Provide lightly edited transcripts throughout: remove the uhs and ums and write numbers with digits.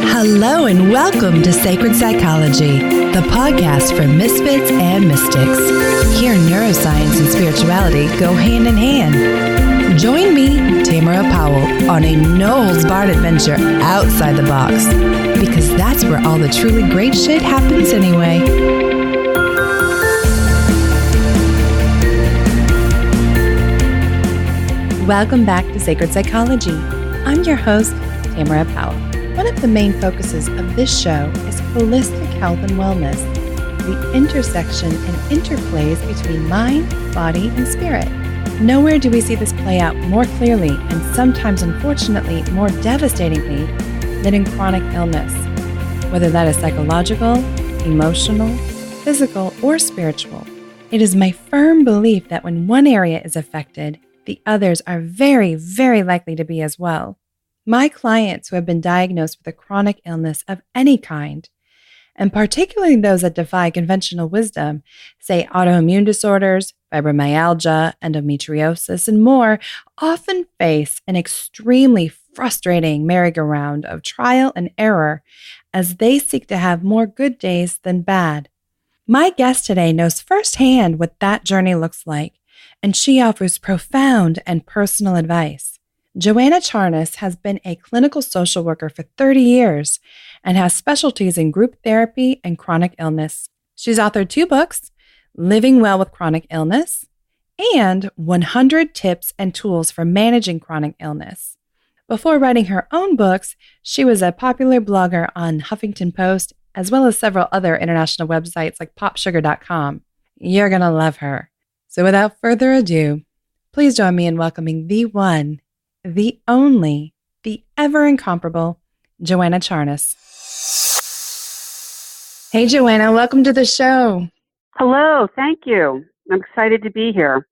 Hello and welcome to Sacred Psychology, the podcast for misfits and mystics. Here, neuroscience and spirituality go hand in hand. Join me, Tamara Powell, on a no-holds-barred adventure outside the box, because that's where all the truly great shit happens anyway. Welcome back to Sacred Psychology. I'm your host, Tamara Powell. One of the main focuses of this show is holistic health and wellness, the intersection and interplays between mind, body, and spirit. Nowhere do we see this play out more clearly and sometimes, unfortunately, more devastatingly than in chronic illness, whether that is psychological, emotional, physical, or spiritual. It is my firm belief that when one area is affected, the others are very, very likely to be as well. My clients who have been diagnosed with a chronic illness of any kind, and particularly those that defy conventional wisdom, say autoimmune disorders, fibromyalgia, endometriosis, and more, often face an extremely frustrating merry-go-round of trial and error as they seek to have more good days than bad. My guest today knows firsthand what that journey looks like, and she offers profound and personal advice. Joanna Charnas has been a clinical social worker for 30 years and has specialties in group therapy and chronic illness. She's authored 2 books, Living Well with Chronic Illness and 100 Tips and Tools for Managing Chronic Illness. Before writing her own books, she was a popular blogger on Huffington Post, as well as several other international websites like popsugar.com. You're going to love her. So without further ado, please join me in welcoming the one, the only, the ever incomparable Joanna Charnas. Hey, Joanna, welcome to the show. Hello, thank you. I'm excited to be here.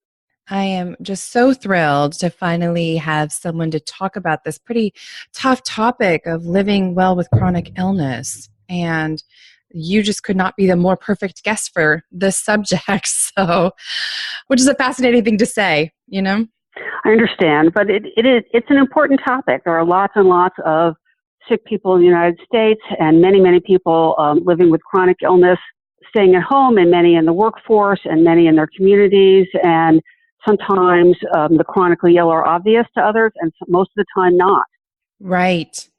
I am just so thrilled to finally have someone to talk about this pretty tough topic of living well with chronic illness. And you just could not be the more perfect guest for this subject. So, which is a fascinating thing to say, you know? I understand, but it's an important topic. There are lots and lots of sick people in the United States and many, many people living with chronic illness, staying at home, and many in the workforce and many in their communities. And sometimes the chronically ill are obvious to others and most of the time not. Right.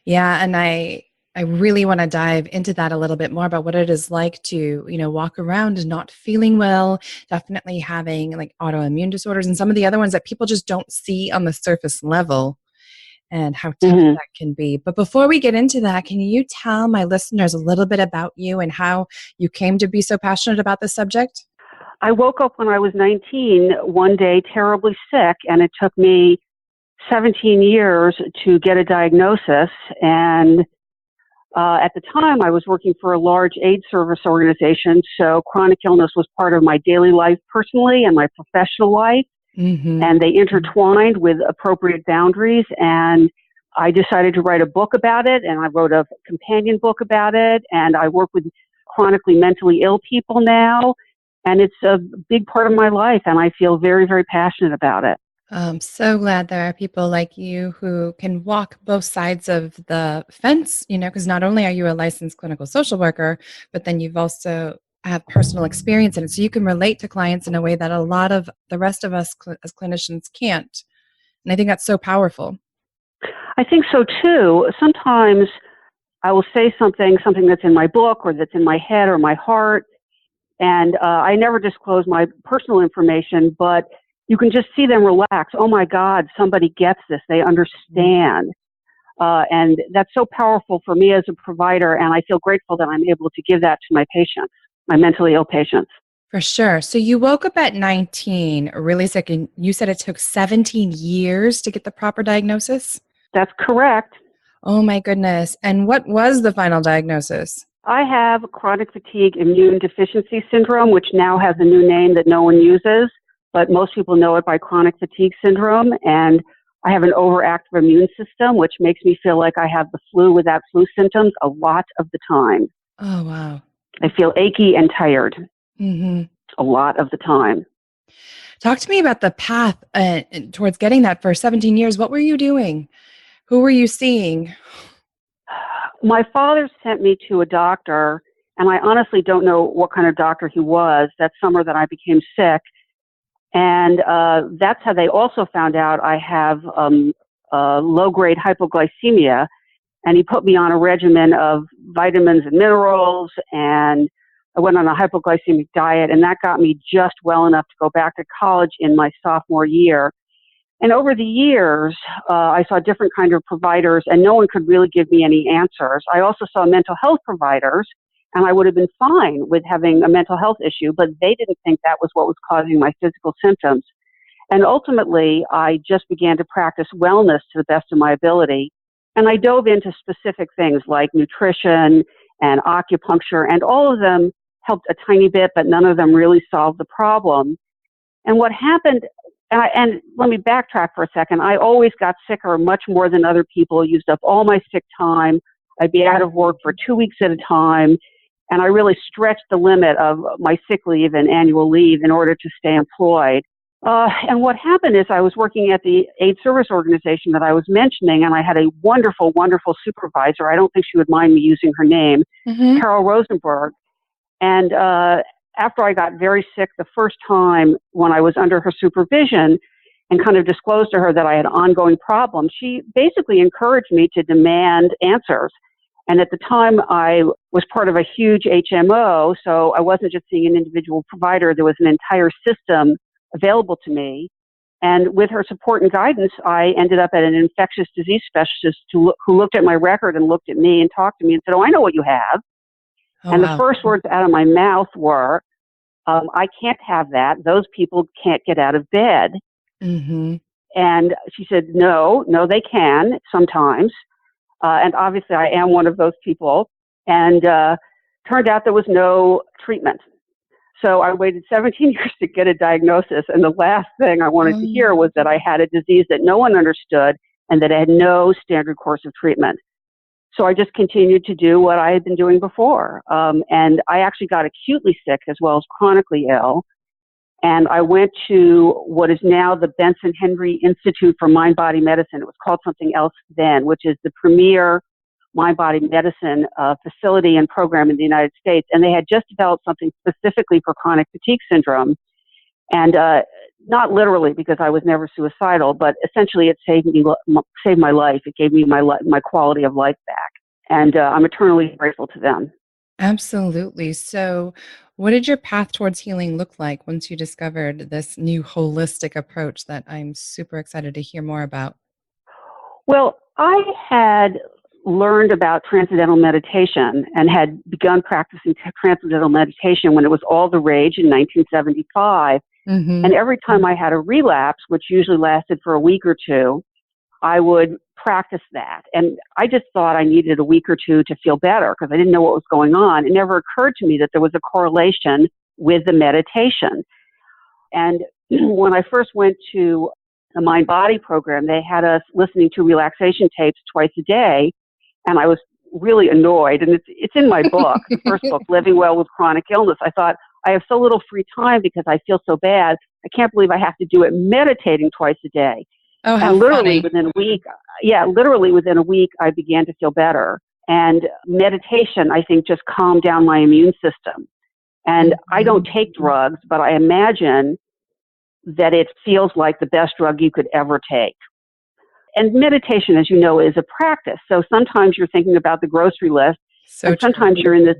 Yeah. And I really want to dive into that a little bit more about what it is like to, walk around not feeling well, definitely having like autoimmune disorders and some of the other ones that people just don't see on the surface level and how tough that can be. But before we get into that, can you tell my listeners a little bit about you and how you came to be so passionate about this subject? I woke up when I was 19 one day terribly sick, and it took me 17 years to get a diagnosis. And at the time, I was working for a large aid service organization, so chronic illness was part of my daily life personally and my professional life, and they intertwined with appropriate boundaries, and I decided to write a book about it, and I wrote a companion book about it, and I work with chronically mentally ill people now, and it's a big part of my life, and I feel very, very passionate about it. I'm so glad there are people like you who can walk both sides of the fence, because not only are you a licensed clinical social worker, but then you've also have personal experience in it. So you can relate to clients in a way that a lot of the rest of us as clinicians can't. And I think that's so powerful. I think so too. Sometimes I will say something that's in my book or that's in my head or my heart. And I never disclose my personal information, but you can just see them relax. Oh my God, somebody gets this. They understand. And that's so powerful for me as a provider. And I feel grateful that I'm able to give that to my patients, my mentally ill patients. For sure. So you woke up at 19, really sick, and you said it took 17 years to get the proper diagnosis? That's correct. Oh my goodness. And what was the final diagnosis? I have chronic fatigue immune deficiency syndrome, which now has a new name that no one uses, but most people know it by chronic fatigue syndrome. And I have an overactive immune system, which makes me feel like I have the flu without flu symptoms a lot of the time. Oh, wow. I feel achy and tired a lot of the time. Talk to me about the path towards getting that for 17 years. What were you doing? Who were you seeing? My father sent me to a doctor, and I honestly don't know what kind of doctor he was. That summer that I became sick, and that's how they also found out I have low-grade hypoglycemia, and he put me on a regimen of vitamins and minerals, and I went on a hypoglycemic diet, and that got me just well enough to go back to college in my sophomore year. And over the years, I saw different kind of providers, and no one could really give me any answers. I also saw mental health providers, and I would have been fine with having a mental health issue, but they didn't think that was what was causing my physical symptoms. And ultimately, I just began to practice wellness to the best of my ability. And I dove into specific things like nutrition and acupuncture, and all of them helped a tiny bit, but none of them really solved the problem. And what happened, and let me backtrack for a second, I always got sicker much more than other people, used up all my sick time. I'd be out of work for 2 weeks at a time, and I really stretched the limit of my sick leave and annual leave in order to stay employed. And what happened is I was working at the aid service organization that I was mentioning, and I had a wonderful, wonderful supervisor. I don't think she would mind me using her name, Carol Rosenberg. And after I got very sick the first time when I was under her supervision and kind of disclosed to her that I had ongoing problems, she basically encouraged me to demand answers. And at the time, I was part of a huge HMO, so I wasn't just seeing an individual provider. There was an entire system available to me. And with her support and guidance, I ended up at an infectious disease specialist who looked at my record and looked at me and talked to me and said, "Oh, I know what you have." Oh, and wow. The first words out of my mouth were, "I can't have that. Those people can't get out of bed." Mm-hmm. And she said, no, they can sometimes. And obviously I am one of those people. And turned out there was no treatment. So I waited 17 years to get a diagnosis. And the last thing I wanted to hear was that I had a disease that no one understood and that I had no standard course of treatment. So I just continued to do what I had been doing before. And I actually got acutely sick as well as chronically ill. And I went to what is now the Benson Henry Institute for Mind-Body Medicine. It was called something else then, which is the premier mind-body medicine facility and program in the United States. And they had just developed something specifically for chronic fatigue syndrome. And not literally, because I was never suicidal, but essentially it saved my life. It gave me my quality of life back. And I'm eternally grateful to them. Absolutely. So what did your path towards healing look like once you discovered this new holistic approach that I'm super excited to hear more about? Well, I had learned about transcendental meditation and had begun practicing transcendental meditation when it was all the rage in 1975. Mm-hmm. And every time I had a relapse, which usually lasted for a week or two, I would practice that. And I just thought I needed a week or two to feel better because I didn't know what was going on. It never occurred to me that there was a correlation with the meditation. And when I first went to the mind-body program, they had us listening to relaxation tapes twice a day. And I was really annoyed. And it's in my book, the first book, Living Well with Chronic Illness. I thought, I have so little free time because I feel so bad. I can't believe I have to do it meditating twice a day. Oh, how and literally funny. within a week, I began to feel better. And meditation, I think, just calmed down my immune system. And I don't take drugs, but I imagine that it feels like the best drug you could ever take. And meditation, as you know, is a practice. So sometimes you're thinking about the grocery list, and sometimes you're in this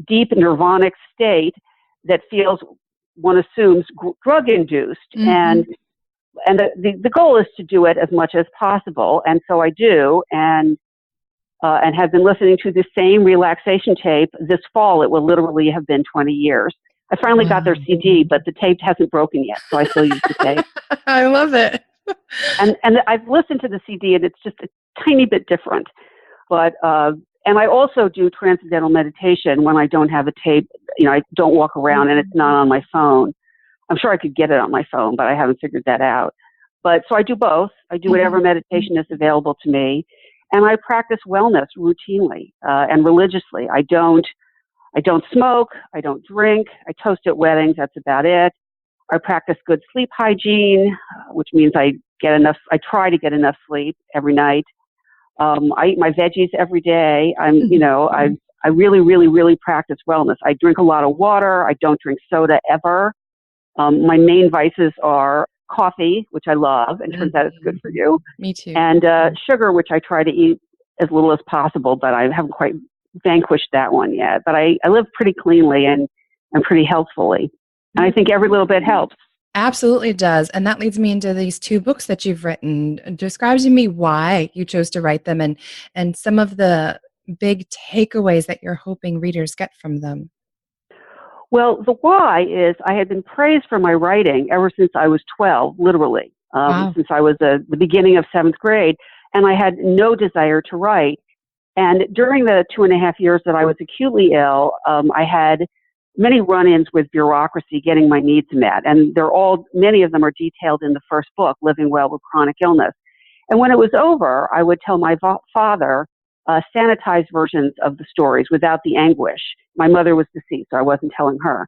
deep nirvanic state that feels, one assumes, drug-induced. And the goal is to do it as much as possible. And so I do, and have been listening to the same relaxation tape this fall. It will literally have been 20 years. I finally got their CD, but the tape hasn't broken yet, so I still use the tape. I love it. And I've listened to the CD, and it's just a tiny bit different. But and I also do transcendental meditation when I don't have a tape. I don't walk around, and it's not on my phone. I'm sure I could get it on my phone, but I haven't figured that out. But so I do both. I do whatever meditation is available to me, and I practice wellness routinely and religiously. I don't smoke. I don't drink. I toast at weddings. That's about it. I practice good sleep hygiene, which means I try to get enough sleep every night. I eat my veggies every day. I really, really, really practice wellness. I drink a lot of water. I don't drink soda ever. My main vices are coffee, which I love, and turns out it's good for you, Me too. and sugar, which I try to eat as little as possible, but I haven't quite vanquished that one yet. But I live pretty cleanly and pretty healthfully. And I think every little bit helps. Absolutely does. And that leads me into these two books that you've written. Describe to me why you chose to write them and some of the big takeaways that you're hoping readers get from them. Well, the why is I had been praised for my writing ever since I was 12, literally, Wow. since I was the beginning of seventh grade, and I had no desire to write. And during the 2.5 years that I was acutely ill, I had many run-ins with bureaucracy getting my needs met, and many of them are detailed in the first book, Living Well with Chronic Illness. And when it was over, I would tell my father sanitized versions of the stories without the anguish. My mother was deceased, so I wasn't telling her.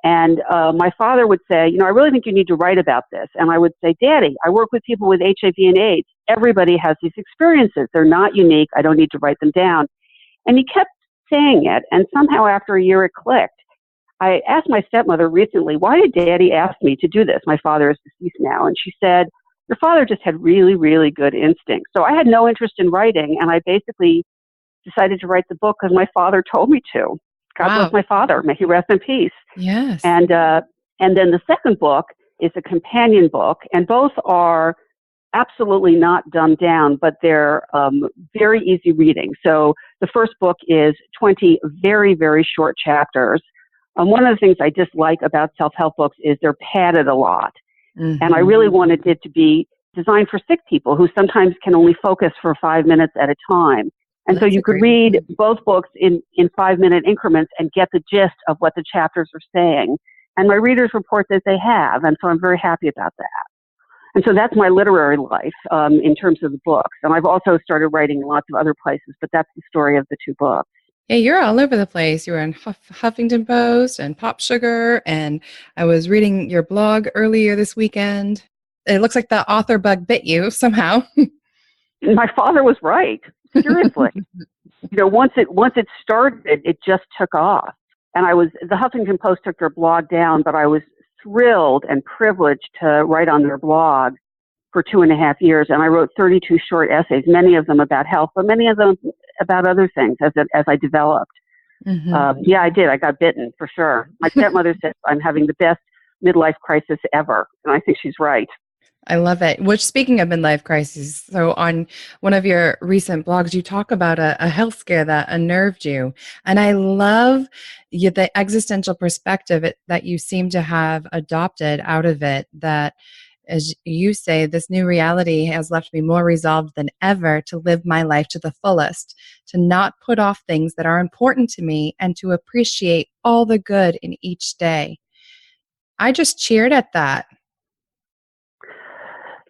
And my father would say, I really think you need to write about this. And I would say, Daddy, I work with people with HIV and AIDS. Everybody has these experiences. They're not unique. I don't need to write them down. And he kept saying it. And somehow after a year, it clicked. I asked my stepmother recently, why did Daddy ask me to do this? My father is deceased now. And she said, your father just had really, really good instincts. So I had no interest in writing, and I basically decided to write the book because my father told me to. God bless my father. May he rest in peace. Yes. And then the second book is a companion book, and both are absolutely not dumbed down, but they're very easy reading. So the first book is 20 very, very short chapters. One of the things I dislike about self-help books is they're padded a lot. Mm-hmm. And I really wanted it to be designed for sick people who sometimes can only focus for 5 minutes at a time. And so you could read both books in 5-minute increments and get the gist of what the chapters are saying. And my readers report that they have, and so I'm very happy about that. And so that's my literary life in terms of the books. And I've also started writing in lots of other places, but that's the story of the two books. Yeah, you're all over the place. You were in Huffington Post and Pop Sugar, and I was reading your blog earlier this weekend. It looks like the author bug bit you somehow. My father was right. Seriously. Once it started, it just took off. And the Huffington Post took their blog down, but I was thrilled and privileged to write on their blog for 2.5 years. And I wrote 32 short essays, many of them about health, but many of them about other things as I developed. Mm-hmm. Yeah, I did. I got bitten for sure. My stepmother says I'm having the best midlife crisis ever. And I think she's right. I love it. Which, speaking of midlife crises, so on one of your recent blogs, you talk about a health scare that unnerved you. And I love the existential perspective that you seem to have adopted out of it, that, as you say, this new reality has left me more resolved than ever to live my life to the fullest, to not put off things that are important to me, and to appreciate all the good in each day. I just cheered at that.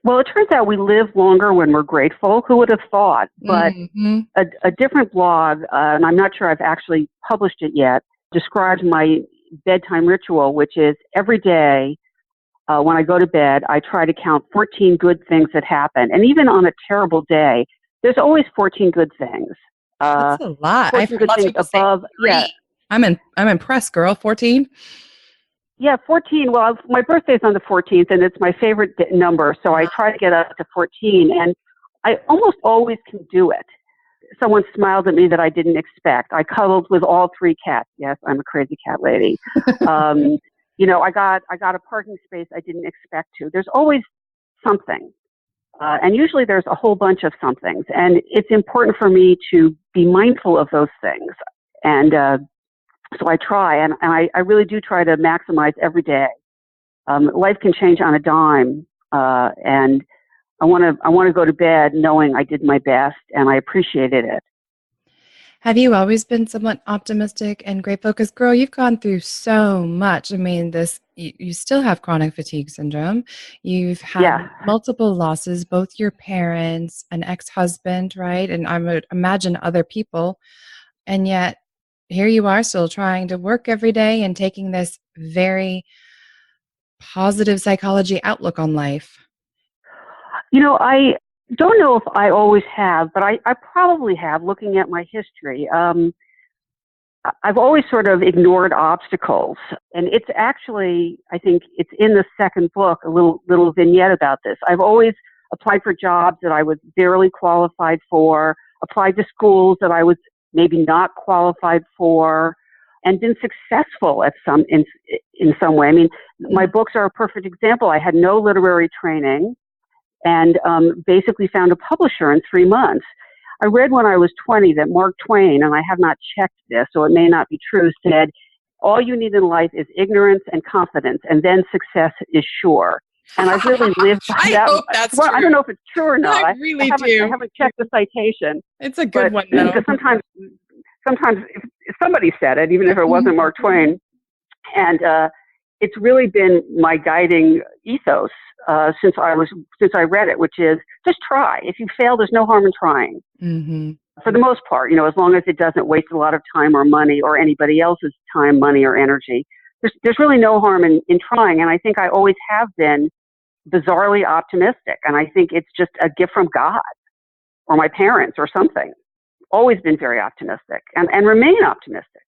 Well, it turns out we live longer when we're grateful. Who would have thought? But mm-hmm. a different blog, and I'm not sure I've actually published it yet, describes my bedtime ritual, which is every day when I go to bed, I try to count 14 good things that happen. And even on a terrible day, there's always 14 good things. That's a lot. I've heard lots of people above. Yeah, I'm impressed, girl. 14. Yeah, 14. Well, my birthday's on the 14th, and it's my favorite number, so I try to get up to 14, and I almost always can do it. Someone smiled at me that I didn't expect. I cuddled with all 3 cats. Yes, I'm a crazy cat lady. I got a parking space I didn't expect to. There's always something, and usually there's a whole bunch of somethings, and it's important for me to be mindful of those things, and so I try, and I really do try to maximize every day. Life can change on a dime, and I want to go to bed knowing I did my best and I appreciated it. Have you always been somewhat optimistic and grateful? Because, girl, you've gone through so much. I mean, you still have chronic fatigue syndrome. You've had multiple losses, both your parents, an ex-husband, right? And I would imagine other people, and yet here you are still trying to work every day and taking this very positive psychology outlook on life. don't know if I always have, but I probably have, looking at my history. I've always sort of ignored obstacles. And it's actually, I think it's in the second book, a little vignette about this. I've always applied for jobs that I was barely qualified for, applied to schools that I was maybe not qualified for, and been successful at in some way. I mean, my books are a perfect example. I had no literary training and basically found a publisher in 3 months. I read when I was 20 that Mark Twain, and I have not checked this, so it may not be true, said, all you need in life is ignorance and confidence, and then success is sure. And I've really lived by that. I hope that's well, true. I don't know if it's true or not. I really do. I haven't checked the citation. It's a good one, though. Because sometimes if somebody said it, even if it wasn't Mark Twain, and it's really been my guiding ethos since I read it, which is just try. If you fail, there's no harm in trying. Mm-hmm. For the most part, as long as it doesn't waste a lot of time or money or anybody else's time, money, or energy. There's really no harm in trying. And I think I always have been bizarrely optimistic. And I think it's just a gift from God or my parents or something. Always been very optimistic and remain optimistic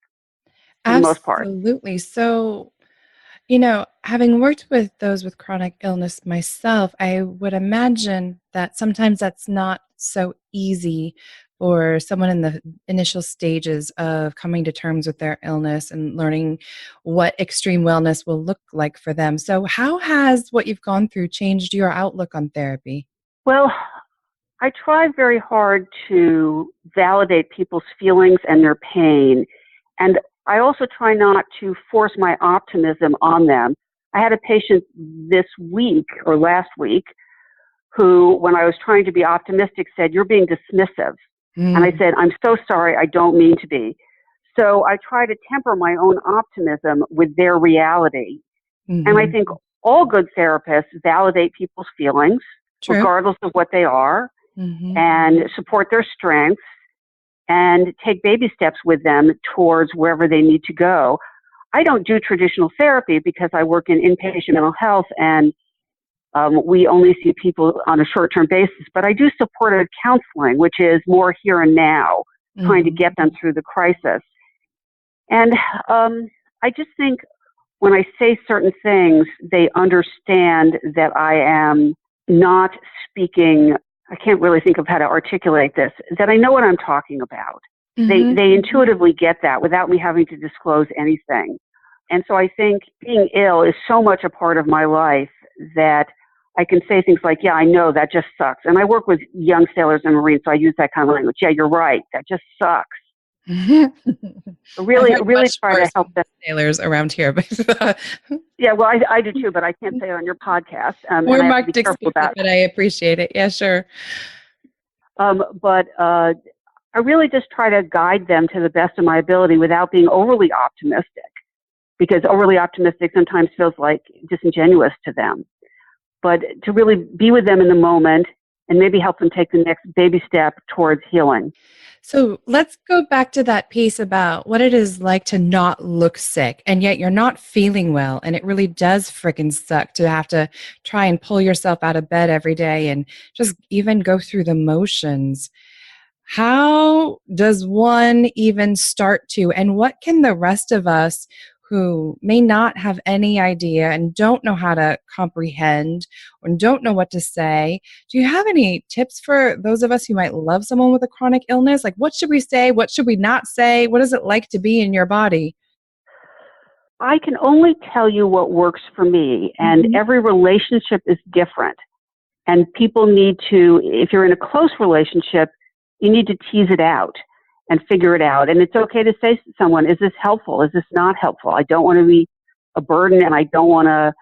for the most part. Absolutely. So, having worked with those with chronic illness myself, I would imagine that sometimes that's not so easy for someone in the initial stages of coming to terms with their illness and learning what extreme wellness will look like for them. So how has what you've gone through changed your outlook on therapy? Well, I try very hard to validate people's feelings and their pain. And I also try not to force my optimism on them. I had a patient this week or last week who, when I was trying to be optimistic, said, "You're being dismissive." And I said, "I'm so sorry, I don't mean to be." So I try to temper my own optimism with their reality. Mm-hmm. And I think all good therapists validate people's feelings, True. Regardless of what they are, mm-hmm. and support their strengths and take baby steps with them towards wherever they need to go. I don't do traditional therapy because I work in inpatient mental health and we only see people on a short-term basis, but I do supported counseling, which is more here and now, mm-hmm. trying to get them through the crisis. And I just think when I say certain things, they understand that I am not speaking, I can't really think of how to articulate this, that I know what I'm talking about. Mm-hmm. They intuitively get that without me having to disclose anything. And so I think being ill is so much a part of my life that I can say things like, yeah, I know that just sucks. And I work with young sailors and Marines, so I use that kind of language. Yeah, you're right. That just sucks. really try to help them. Sailors around here. Yeah, well, I do too, but I can't say it on your podcast. More marked experience, but I appreciate it. Yeah, sure. But I really just try to guide them to the best of my ability without being overly optimistic, because overly optimistic sometimes feels like disingenuous to them. But to really be with them in the moment and maybe help them take the next baby step towards healing. So let's go back to that piece about what it is like to not look sick, and yet you're not feeling well. And it really does frickin' suck to have to try and pull yourself out of bed every day and just even go through the motions. How does one even start to, and what can the rest of us who may not have any idea and don't know how to comprehend or don't know what to say, do you have any tips for those of us who might love someone with a chronic illness? Like, what should we say? What should we not say? What is it like to be in your body? I can only tell you what works for me, and mm-hmm. every relationship is different. And people need to, if you're in a close relationship, you need to tease it out and figure it out. And it's okay to say to someone, is this helpful? Is this not helpful? I don't want to be a burden and I don't want to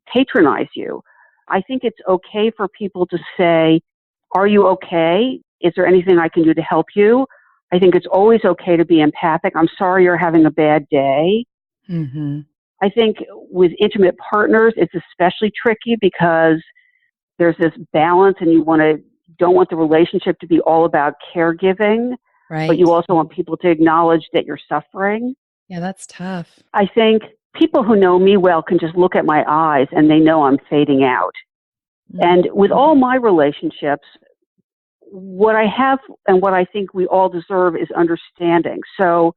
patronize you. I think it's okay for people to say, are you okay? Is there anything I can do to help you? I think it's always okay to be empathic. I'm sorry you're having a bad day. Mm-hmm. I think with intimate partners, it's especially tricky because there's this balance and you don't want the relationship to be all about caregiving. Right. But you also want people to acknowledge that you're suffering. Yeah, that's tough. I think people who know me well can just look at my eyes and they know I'm fading out. Mm-hmm. And with all my relationships, what I have and what I think we all deserve is understanding. So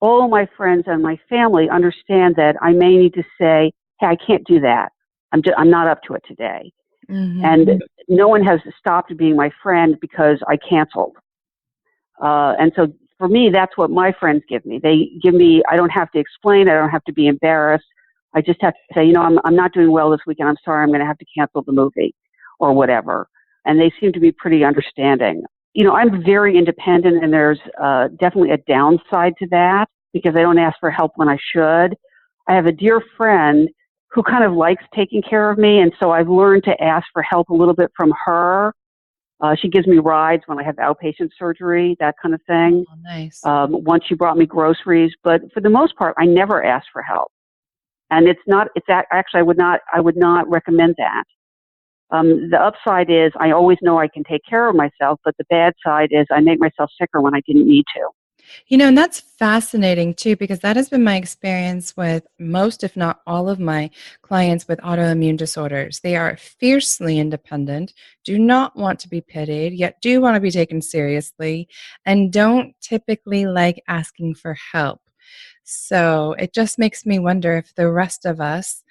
all of my friends and my family understand that I may need to say, hey, I can't do that. I'm not up to it today. Mm-hmm. And no one has stopped being my friend because I canceled. And so for me, that's what my friends give me. They give me, I don't have to explain. I don't have to be embarrassed. I just have to say, I'm not doing well this weekend. I'm sorry. I'm going to have to cancel the movie or whatever. And they seem to be pretty understanding. I'm very independent, and there's definitely a downside to that because I don't ask for help when I should. I have a dear friend who kind of likes taking care of me, and so I've learned to ask for help a little bit from her. She gives me rides when I have outpatient surgery, that kind of thing. Oh, nice. Once she brought me groceries, but for the most part, I never ask for help. And actually, I would not recommend that. The upside is I always know I can take care of myself, but the bad side is I make myself sicker when I didn't need to. And that's fascinating too, because that has been my experience with most, if not all of my clients with autoimmune disorders. They are fiercely independent, do not want to be pitied, yet do want to be taken seriously, and don't typically like asking for help. So it just makes me wonder if the rest of us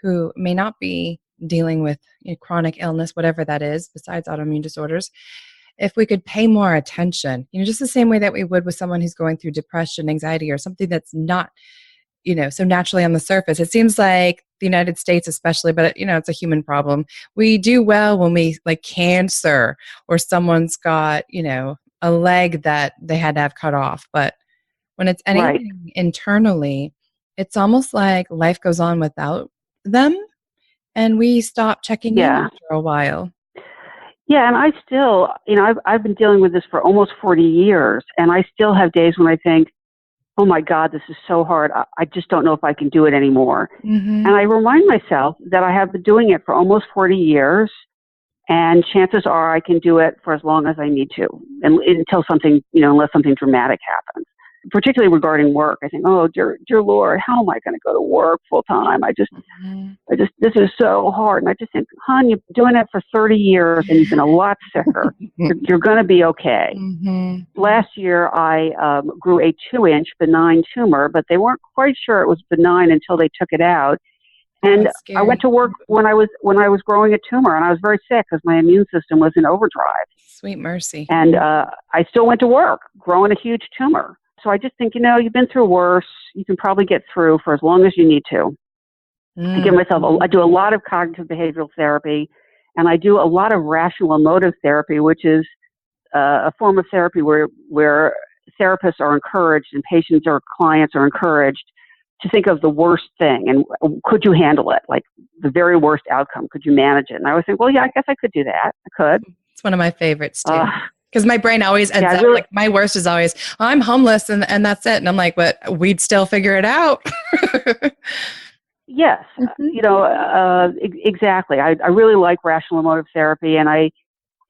who may not be dealing with chronic illness, whatever that is, besides autoimmune disorders, if we could pay more attention, just the same way that we would with someone who's going through depression, anxiety, or something that's not, so naturally on the surface. It seems like the United States especially, but it's a human problem. We do well when we like cancer or someone's got, a leg that they had to have cut off. But when it's anything internally, it's almost like life goes on without them and we stop checking in after a while. Yeah, and I still, I've been dealing with this for almost 40 years, and I still have days when I think, oh my God, this is so hard. I just don't know if I can do it anymore. Mm-hmm. And I remind myself that I have been doing it for almost 40 years, and chances are I can do it for as long as I need to, and until something, unless something dramatic happens. Particularly regarding work, I think, oh dear Lord, how am I going to go to work full time? This is so hard. And I just think, hon, you've been doing it for 30 years and you've been a lot sicker. You're going to be okay. Mm-hmm. Last year, I grew a 2-inch benign tumor, but they weren't quite sure it was benign until they took it out. And I went to work when I was growing a tumor, and I was very sick because my immune system was in overdrive. Sweet mercy. And I still went to work growing a huge tumor. So I just think, you've been through worse. You can probably get through for as long as you need to. I give myself, I do a lot of cognitive behavioral therapy, and I do a lot of rational emotive therapy, which is a form of therapy where therapists are encouraged and patients or clients are encouraged to think of the worst thing and could you handle it? Like the very worst outcome, could you manage it? And I always think, well, yeah, I guess I could do that. I could. It's one of my favorites too. Because my brain always ends up like my worst is always, I'm homeless and that's it. And I'm like, but we'd still figure it out. Yes. Mm-hmm. Exactly. I really like rational emotive therapy, and I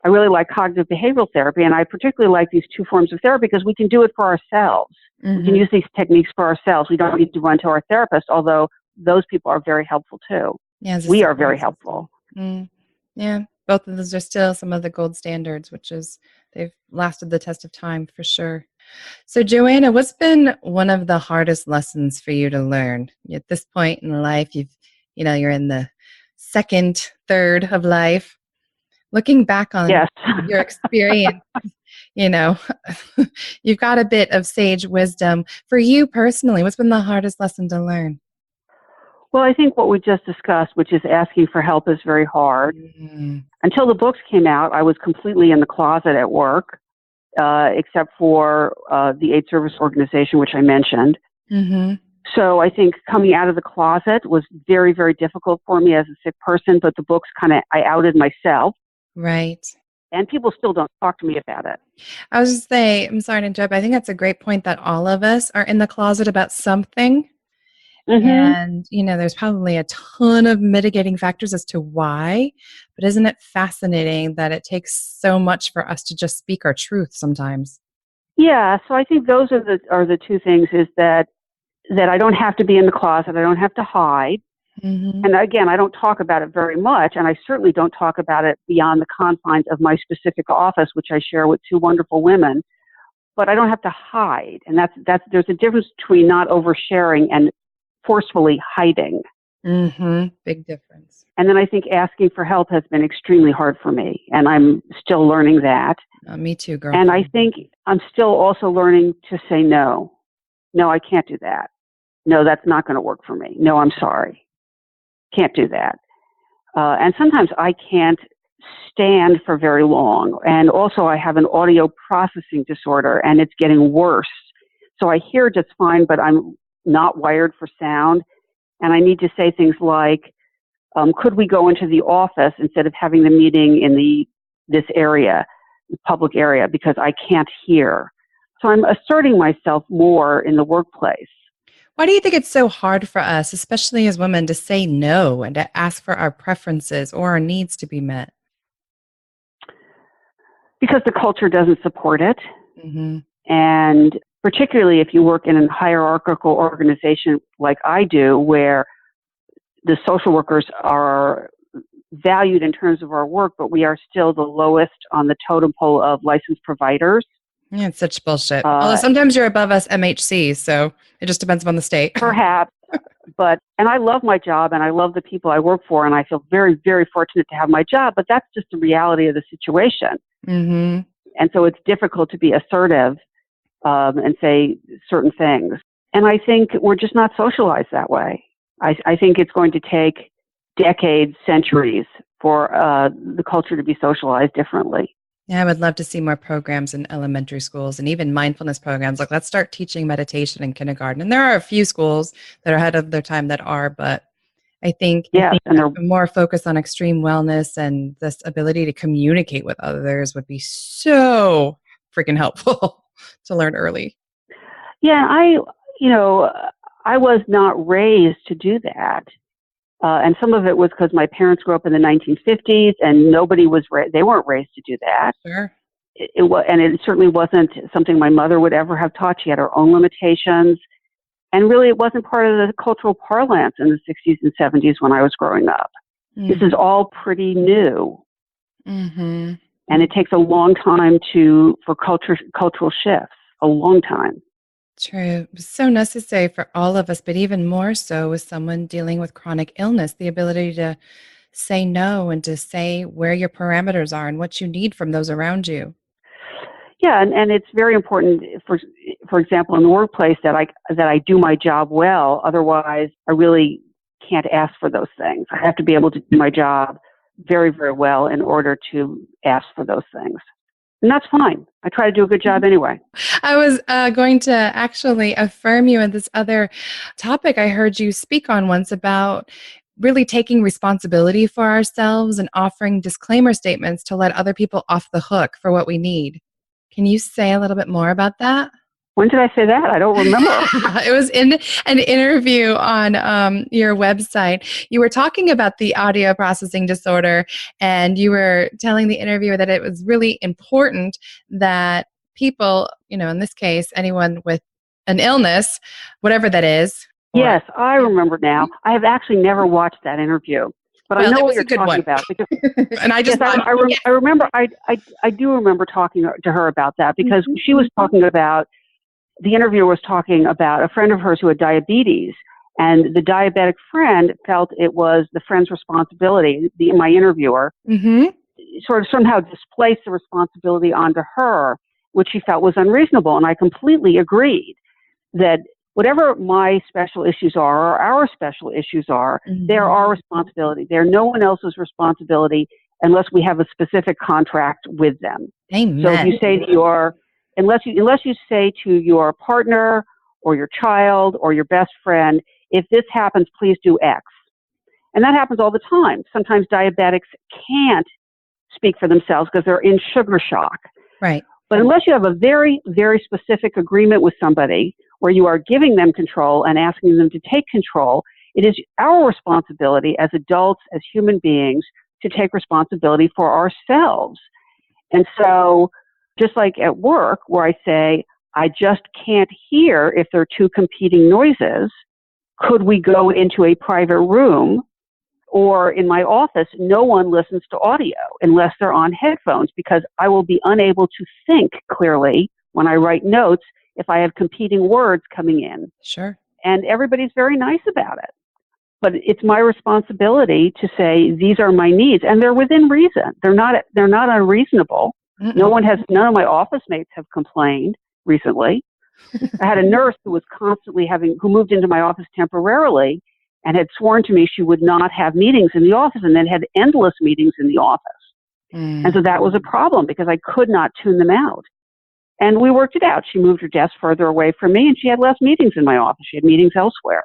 really like cognitive behavioral therapy. And I particularly like these two forms of therapy because we can do it for ourselves. Mm-hmm. We can use these techniques for ourselves. We don't need to run to our therapist, although those people are very helpful too. Yeah, we are very helpful. Yeah. Both of those are still some of the gold standards, which is they've lasted the test of time for sure. So Joanna, what's been one of the hardest lessons for you to learn at this point in life? You're in the second, third of life. Looking back on your experience, you've got a bit of sage wisdom. For you personally, what's been the hardest lesson to learn? Well, I think what we just discussed, which is asking for help, is very hard. Mm-hmm. Until the books came out, I was completely in the closet at work, except for the AIDS service organization, which I mentioned. Mm-hmm. So I think coming out of the closet was very, very difficult for me as a sick person, but the books I outed myself. Right. And people still don't talk to me about it. I was just saying, I'm sorry to interrupt, I think that's a great point that all of us are in the closet about something. Mm-hmm. And, there's probably a ton of mitigating factors as to why, but isn't it fascinating that it takes so much for us to just speak our truth sometimes? Yeah, so I think those are the two things, is that I don't have to be in the closet. I don't have to hide. Mm-hmm. And again, I don't talk about it very much, and I certainly don't talk about it beyond the confines of my specific office, which I share with two wonderful women. But I don't have to hide, and there's a difference between not oversharing and forcefully hiding. Mm-hmm. Big difference. And then I think asking for help has been extremely hard for me, and I'm still learning that. Me too, girl. And I think I'm still also learning to say no. No, I can't do that. No, that's not going to work for me. No, I'm sorry. Can't do that. And sometimes I can't stand for very long. And also I have an audio processing disorder, and it's getting worse. So I hear just fine, but I'm not wired for sound. And I need to say things like, could we go into the office instead of having the meeting in this area, the public area, because I can't hear. So I'm asserting myself more in the workplace. Why do you think it's so hard for us, especially as women, to say no and to ask for our preferences or our needs to be met? Because the culture doesn't support it. Mm-hmm. And particularly if you work in a hierarchical organization like I do, where the social workers are valued in terms of our work, but we are still the lowest on the totem pole of licensed providers. Yeah, it's such bullshit. Although sometimes you're above us MHC, so it just depends upon the state. Perhaps. And I love my job, and I love the people I work for, and I feel very, very fortunate to have my job, but that's just the reality of the situation. Mm-hmm. And so it's difficult to be assertive and say certain things. And I think we're just not socialized that way. I think it's going to take decades, centuries for the culture to be socialized differently. Yeah, I would love to see more programs in elementary schools and even mindfulness programs. Like, let's start teaching meditation in kindergarten. And there are a few schools that are ahead of their time that are, but I think more focus on extreme wellness and this ability to communicate with others would be so freaking helpful to learn early. Yeah, I was not raised to do that. And some of it was because my parents grew up in the 1950s, and nobody was they weren't raised to do that. Sure. And it certainly wasn't something my mother would ever have taught. She had her own limitations. And really, it wasn't part of the cultural parlance in the 60s and 70s when I was growing up. Mm-hmm. This is all pretty new. Mm-hmm. And it takes a long time for cultural shifts, a long time. True. It's so necessary for all of us, but even more so with someone dealing with chronic illness, the ability to say no and to say where your parameters are and what you need from those around you. Yeah, and it's very important, for example, in the workplace that I do my job well. Otherwise, I really can't ask for those things. I have to be able to do my job very, very well in order to ask for those things. And that's fine. I try to do a good job anyway. I was going to actually affirm you in this other topic I heard you speak on once about really taking responsibility for ourselves and offering disclaimer statements to let other people off the hook for what we need. Can you say a little bit more about that? When did I say that? I don't remember. It was in an interview on your website. You were talking about the audio processing disorder, and you were telling the interviewer that it was really important that people, in this case, anyone with an illness, whatever that is. Yes, I remember now. I have actually never watched that interview. But I know what you're talking about. Because, and I just I remember. I do remember talking to her about that because she was talking about. The interviewer was talking about a friend of hers who had diabetes, and the diabetic friend felt it was the friend's responsibility. My interviewer sort of somehow displaced the responsibility onto her, which she felt was unreasonable. And I completely agreed that whatever my special issues are, or our special issues are, they're our responsibility. They're no one else's responsibility unless we have a specific contract with them. Amen. So if you say to unless you say to your partner or your child or your best friend, if this happens, please do X. And that happens all the time. Sometimes diabetics can't speak for themselves because they're in sugar shock. Right. But unless you have a very, very specific agreement with somebody where you are giving them control and asking them to take control, it is our responsibility as adults, as human beings, to take responsibility for ourselves. And so, just like at work, where I say, I just can't hear if there are two competing noises, could we go into a private room? Or in my office, no one listens to audio unless they're on headphones, because I will be unable to think clearly when I write notes if I have competing words coming in. Sure. And everybody's very nice about it. But it's my responsibility to say, these are my needs, and they're within reason. They're not unreasonable. Mm-mm. None of my office mates have complained recently. I had a nurse who was constantly who moved into my office temporarily and had sworn to me she would not have meetings in the office, and then had endless meetings in the office. And so that was a problem because I could not tune them out. And we worked it out. She moved her desk further away from me, and she had less meetings in my office. She had meetings elsewhere.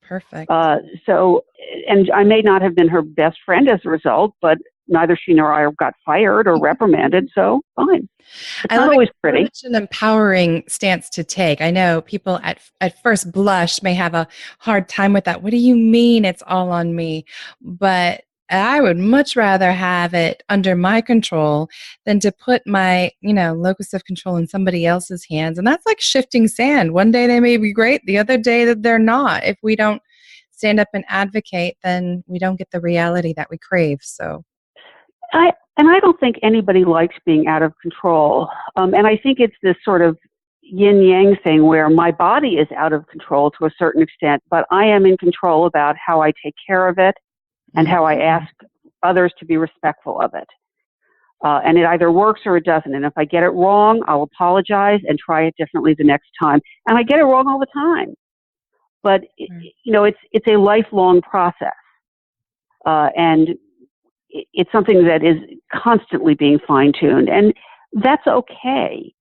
Perfect. And I may not have been her best friend as a result, but neither she nor I got fired or reprimanded, so fine. It's not always pretty. It's such an empowering stance to take. I know people at first blush may have a hard time with that. What do you mean it's all on me? But I would much rather have it under my control than to put my, locus of control in somebody else's hands. And that's like shifting sand. One day they may be great, the other day that they're not. If we don't stand up and advocate, then we don't get the reality that we crave. So I don't think anybody likes being out of control. And I think it's this sort of yin-yang thing where my body is out of control to a certain extent, but I am in control about how I take care of it and how I ask others to be respectful of it. And it either works or it doesn't. And if I get it wrong, I'll apologize and try it differently the next time. And I get it wrong all the time. But, it's a lifelong process. And it's something that is constantly being fine-tuned. And that's okay.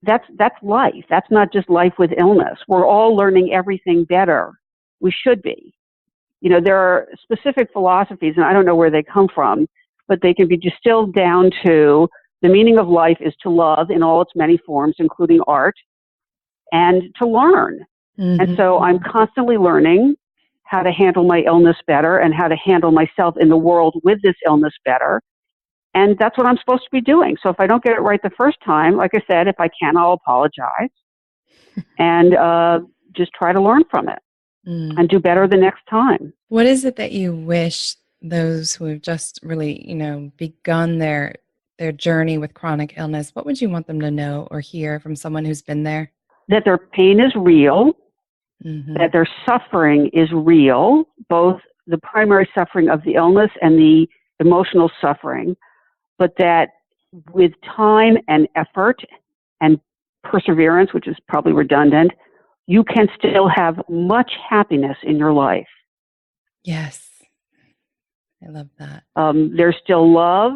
That's life. That's not just life with illness. We're all learning everything better. We should be. There are specific philosophies, and I don't know where they come from, but they can be distilled down to the meaning of life is to love in all its many forms, including art, and to learn. Mm-hmm. And so I'm constantly learning how to handle my illness better and how to handle myself in the world with this illness better. And that's what I'm supposed to be doing. So if I don't get it right the first time, like I said, if I can, I'll apologize and just try to learn from it and do better the next time. What is it that you wish those who have just really, begun their journey with chronic illness, what would you want them to know or hear from someone who's been there? That their pain is real, that their suffering is real, both the primary suffering of the illness and the emotional suffering, but that with time and effort and perseverance, which is probably redundant, you can still have much happiness in your life. Yes. I love that. There's still love.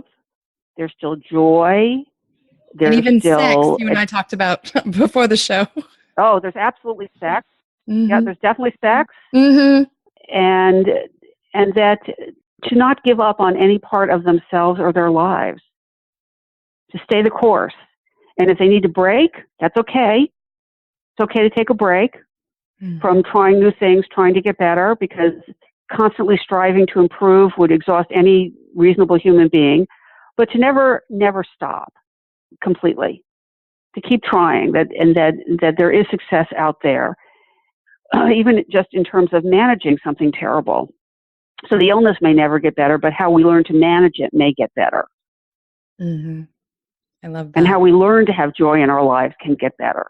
There's still joy. There's and even still sex, you and I talked about before the show. Oh, there's absolutely sex. Mm-hmm. Yeah, there's definitely sex. Mm-hmm. And that to not give up on any part of themselves or their lives. To stay the course. And if they need to break, that's okay. It's okay to take a break from trying new things, trying to get better, because constantly striving to improve would exhaust any reasonable human being. But to never stop completely. To keep trying, that there is success out there, even just in terms of managing something terrible. So the illness may never get better, but how we learn to manage it may get better. Mm-hmm. I love that. And how we learn to have joy in our lives can get better.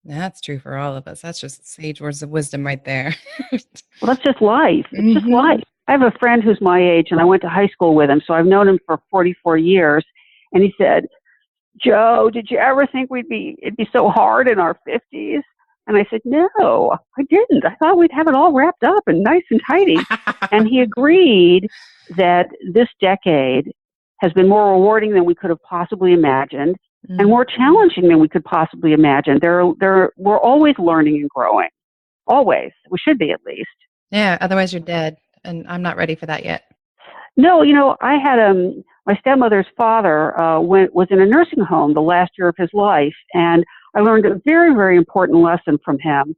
That's true for all of us. That's just sage words of wisdom right there. Well, that's just life. It's just life. I have a friend who's my age, and I went to high school with him, so I've known him for 44 years. And he said, "Joe, did you ever think it'd be so hard in our 50s?" And I said, "No, I didn't. I thought we'd have it all wrapped up and nice and tidy." And he agreed that this decade has been more rewarding than we could have possibly imagined and more challenging than we could possibly imagine. We're always learning and growing. Always. We should be, at least. Yeah, otherwise you're dead. And I'm not ready for that yet. No, I had my stepmother's father was in a nursing home the last year of his life, and I learned a very, very important lesson from him.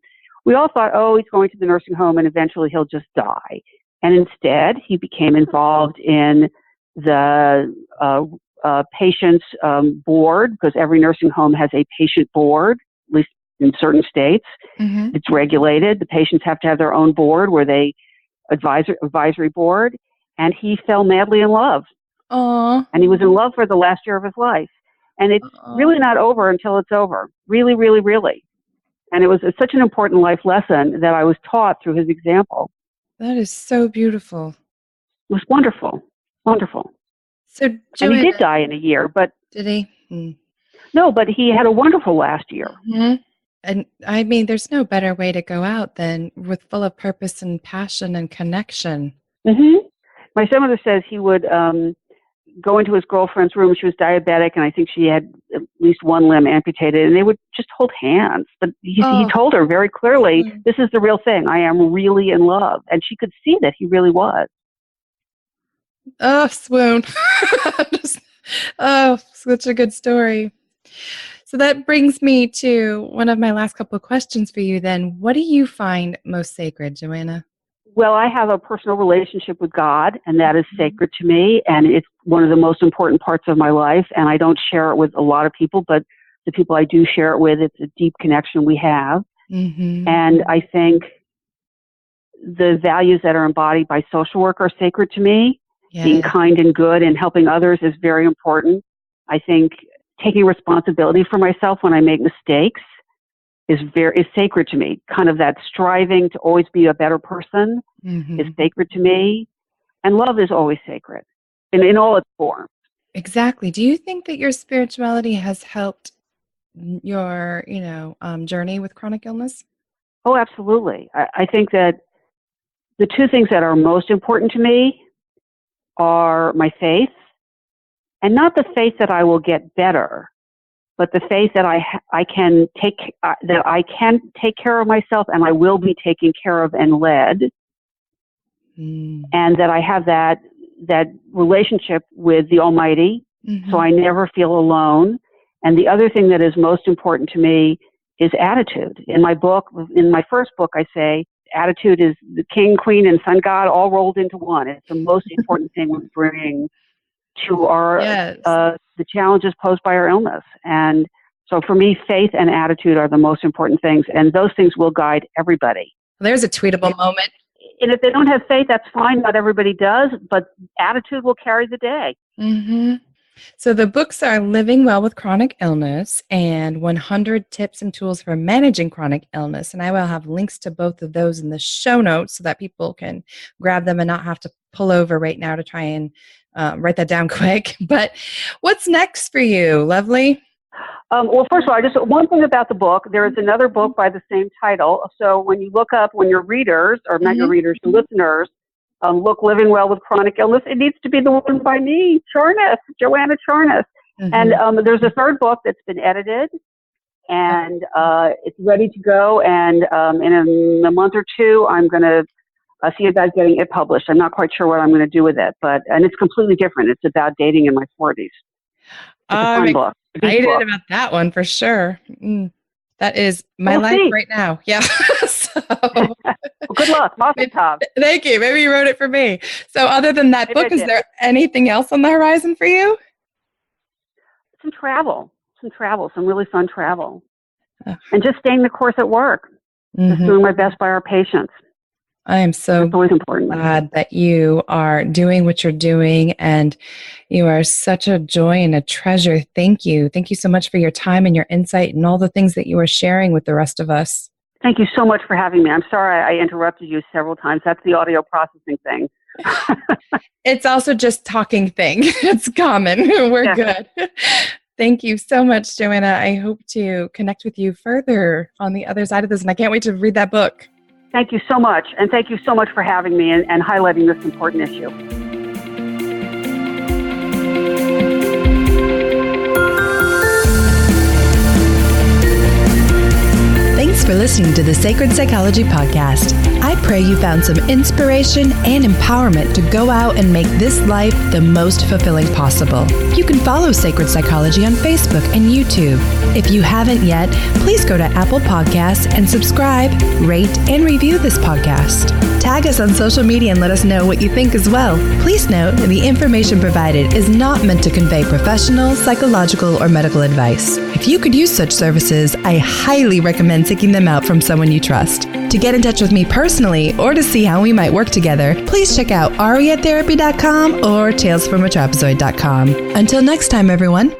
We all thought, oh, he's going to the nursing home and eventually he'll just die. And instead, he became involved in the patient's board, because every nursing home has a patient board, at least in certain states. Mm-hmm. It's regulated. The patients have to have their own board where they advisory board. And he fell madly in love. Aw. And he was in love for the last year of his life. And it's really not over until it's over. Really, really, really. And it's such an important life lesson that I was taught through his example. That is so beautiful. It was wonderful. Wonderful. So, Joanna, and he did die in a year, but... Did he? No, but he had a wonderful last year. Mm-hmm. And I mean, there's no better way to go out than with full of purpose and passion and connection. Mm-hmm. My stepmother says he would go into his girlfriend's room. She was diabetic, and I think she had at least one limb amputated, and they would just hold hands. But he told her very clearly, this is the real thing. I am really in love. And she could see that he really was. Oh, swoon. Such a good story. So that brings me to one of my last couple of questions for you then. What do you find most sacred, Joanna? Well, I have a personal relationship with God, and that is sacred to me, and it's one of the most important parts of my life, and I don't share it with a lot of people, but the people I do share it with, it's a deep connection we have. Mm-hmm. And I think the values that are embodied by social work are sacred to me. Yeah. Being kind and good and helping others is very important. I think taking responsibility for myself when I make mistakes is sacred to me. Kind of that striving to always be a better person is sacred to me. And love is always sacred in all its forms. Exactly. Do you think that your spirituality has helped your, journey with chronic illness? Oh, absolutely. I think that the two things that are most important to me are my faith, and not the faith that I will get better, but the faith that I can take care of myself, and I will be taken care of and led, and that I have that relationship with the Almighty, so I never feel alone. And the other thing that is most important to me is attitude. In my first book, I say attitude is the king, queen, and sun god all rolled into one. It's the most important thing we bring to our the challenges posed by our illness. And so for me, faith and attitude are the most important things, and those things will guide everybody. There's a tweetable moment. And if they don't have faith, that's fine. Not everybody does, but attitude will carry the day. Mm-hmm. So the books are Living Well with Chronic Illness and 100 Tips and Tools for Managing Chronic Illness. And I will have links to both of those in the show notes so that people can grab them and not have to pull over right now to try and write that down quick. But what's next for you, Lovely? Well, first of all, just one thing about the book. There is another book by the same title. So when your readers, or not your readers, your listeners, look Living Well with Chronic Illness, it needs to be the one by me, Joanna Charnas. And there's a third book that's been edited, and it's ready to go. And in a month or two, I'm going to see about getting it published. I'm not quite sure what I'm going to do with it, and it's completely different. It's about dating in my 40s. It's a fun book. Excited about that one for sure. That is my life right now. Yeah. Well, good luck. Mazel tov. Thank you. Maybe you wrote it for me. So other than that book, is there anything else on the horizon for you? Some really fun travel. And just staying the course at work. Just doing my best by our patients. I am so glad that you are doing what you're doing, and you are such a joy and a treasure. Thank you. Thank you so much for your time and your insight and all the things that you are sharing with the rest of us. Thank you so much for having me. I'm sorry I interrupted you several times. That's the audio processing thing. It's also just talking thing. It's common. We're good. Thank you so much, Joanna. I hope to connect with you further on the other side of this, and I can't wait to read that book. Thank you so much. And thank you so much for having me and highlighting this important issue. Thanks for listening to the Sacred Psychology Podcast. I pray you found some inspiration and empowerment to go out and make this life the most fulfilling possible. You can follow Sacred Psychology on Facebook and YouTube. If you haven't yet, please go to Apple Podcasts and subscribe, rate, and review this podcast. Tag us on social media and let us know what you think as well. Please note that the information provided is not meant to convey professional, psychological, or medical advice. If you could use such services, I highly recommend seeking them out from someone you trust. To get in touch with me personally or to see how we might work together, please check out ariatherapy.com or talesfromatrapezoid.com. Until next time, everyone.